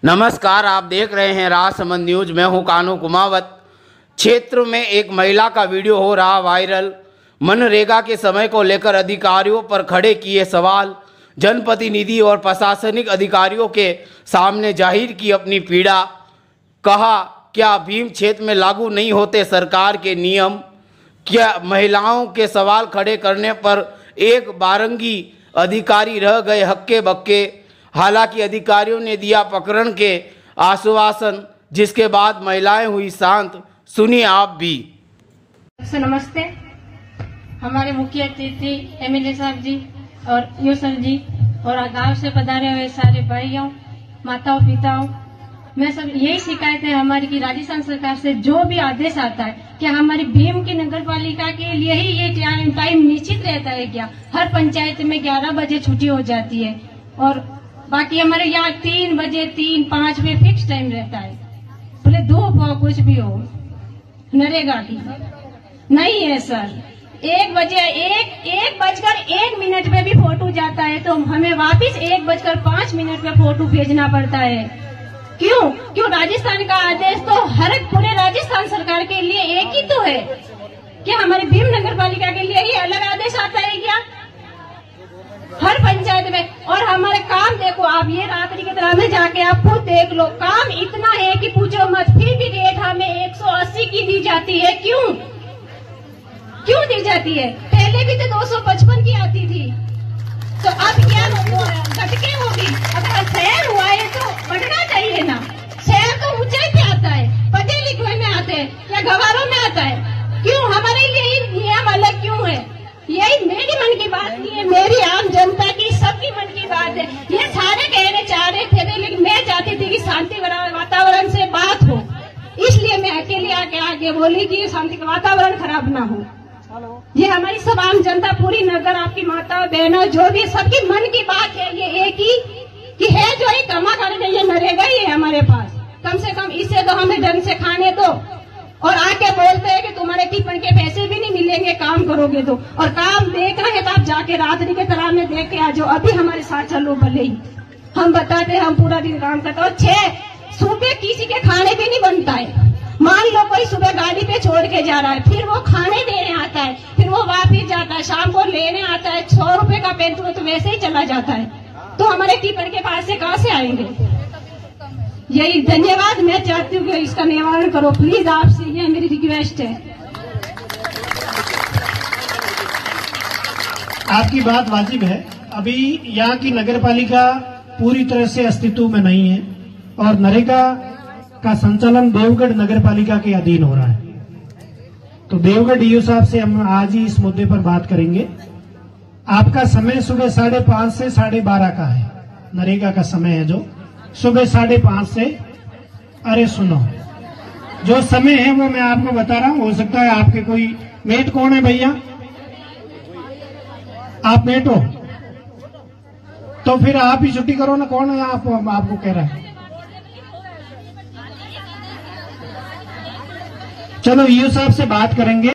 नमस्कार, आप देख रहे हैं राजसमंद न्यूज। मैं हूं कान्हू कुमावत। क्षेत्र में एक महिला का वीडियो हो रहा वायरल। मनरेगा के समय को लेकर अधिकारियों पर खड़े किए सवाल। जनप्रतिनिधि और प्रशासनिक अधिकारियों के सामने जाहिर की अपनी पीड़ा। कहा, क्या भीम क्षेत्र में लागू नहीं होते सरकार के नियम? क्या महिलाओं के सवाल खड़े करने पर एक बारंगी अधिकारी रह गए हक्के बक्के? हालांकि अधिकारियों ने दिया प्रकरण के आश्वासन, जिसके बाद महिलाएं हुई शांत। सुनिए आप भी। नमस्ते। हमारे मुखिया अतिथि एमएलए साहब जी और यू सर जी और गांव से पधारे हुए सारे भाइयों, माताओं, पिताओं, मैं सब यही शिकायत है हमारी कि राजस्थान सरकार से जो भी आदेश आता है, क्या हमारी भीम की नगर पालिका के लिए ही ये टाइम निश्चित रहता है? क्या हर पंचायत में 11 बजे छुट्टी हो जाती है और बाकी हमारे यहाँ 3 बजे 3-5 में फिक्स टाइम रहता है, बोले धूप हो कुछ भी हो। नरेगा की नहीं है सर। 1 बजकर 1 मिनट में भी फोटो जाता है तो हमें वापस 1:05 पे फोटो भेजना पड़ता है। क्यों राजस्थान का आदेश तो हर पूरे राजस्थान सरकार के लिए एक ही तो है। क्या हमारी भीम नगर पालिका के लिए ही अलग आदेश आता है क्या? हर पंचायत में। और हमारे काम देखो आप, ये रात्रि की तरह में जाके आप खुद देख लो, काम इतना है कि पूछो मत। फिर भी रेट हमें 180 की दी जाती है। क्यों दी जाती है? पहले भी तो 255 की आती थी, तो अब क्या घटके होगी? अगर शहर हुआ है तो बढ़ना चाहिए ना। शहर तो ऊंचाई पे आता है, पढ़े लिखे में आते हैं या गवारों में आता है। क्यों हमारे लिए नियम अलग क्यों है? यही मेरी मन की बात नहीं है, मेरी आम जनता की, सबकी मन की बात है। ये सारे कहने चाह रहे थे, लेकिन मैं चाहती थी कि शांति वातावरण से बात हो, इसलिए मैं अकेले आगे बोली कि शांति का वातावरण खराब ना हो। ये हमारी सब आम जनता, पूरी नगर, आपकी माता बहनों, जो भी सबकी मन की बात है। ये एक ही कि है जो ये कमा करने, ये नरेगा ही है हमारे पास। कम से कम इससे तो हमें ढंग से खाने दो। और आके बोलते हैं कि तुम्हारे टिफिन के पैसे भी नहीं मिलेंगे काम करोगे तो। और काम देख रहे हैं तो आप जाके रात्रि के तालाब में देख के आ जाओ। अभी हमारे साथ चलो, भले ही हम बताते हम पूरा दिन काम करते। और 6 सुबह किसी के खाने भी नहीं बनता है। मान लो कोई सुबह गाड़ी पे छोड़ के जा रहा है, फिर वो खाने देने आता है, फिर वो वापिस जाता है, शाम को लेने आता है। 100 रुपए का पेट्रोल तो वैसे ही चला जाता है, तो हमारे टिफिन के पास से कहाँ से आएंगे? यही धन्यवाद। मैं चाहती हूँ कि इसका निवारण करो प्लीज, आपसे ये मेरी रिक्वेस्ट है। आपकी बात वाजिब है। अभी यहाँ की नगर पालिका पूरी तरह से अस्तित्व में नहीं है और नरेगा का संचालन देवगढ़ नगर पालिका के अधीन हो रहा है। तो देवगढ़ डीओ साहब से हम आज ही इस मुद्दे पर बात करेंगे। आपका समय सुबह 5:30 से 12:30 का है। नरेगा का समय है जो सुबह 5:30 से, अरे सुनो, जो समय है वो मैं आपको बता रहा हूँ। हो सकता है आपके कोई मेट, कौन है भैया? आप मेट हो तो फिर आप ही छुट्टी करो ना। कौन है आपको कह रहा है? चलो ईओ साहब से बात करेंगे।